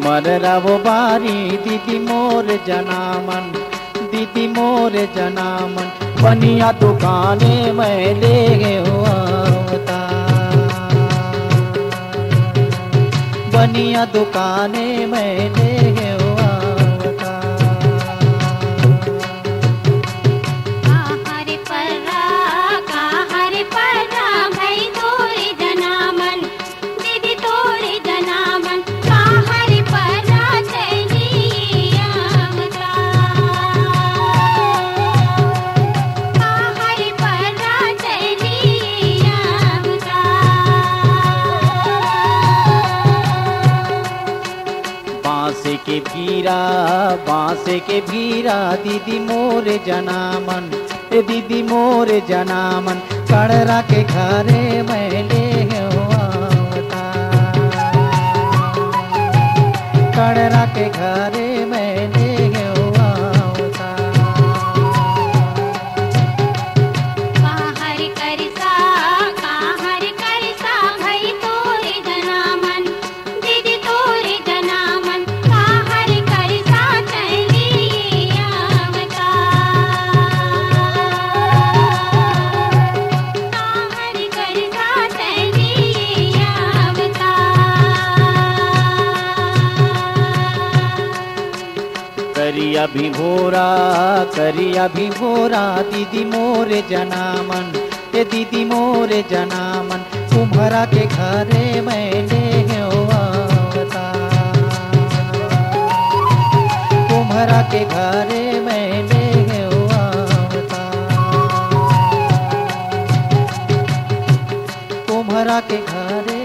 मररवो बारी दीदी मोर जनामन, दीदी मोर जनामन, बनिया दुकाने में ले गयो अवतार, बनिया दुकाने में ले गयो बांस के भीरा दीदी मोर जनामन, दीदी मोर जनामन, कड़रा के घरे में ले गयो अवतार, कड़रा के घरे में ले गयो करिया भी भोरा दीदी मोर जनामन, दीदी मोर जनामन, कुम्हरा के घरे में ले गयो अवतार, कुम्हरा के घरे में ले गयो अवतार, कुम्हरा के घरे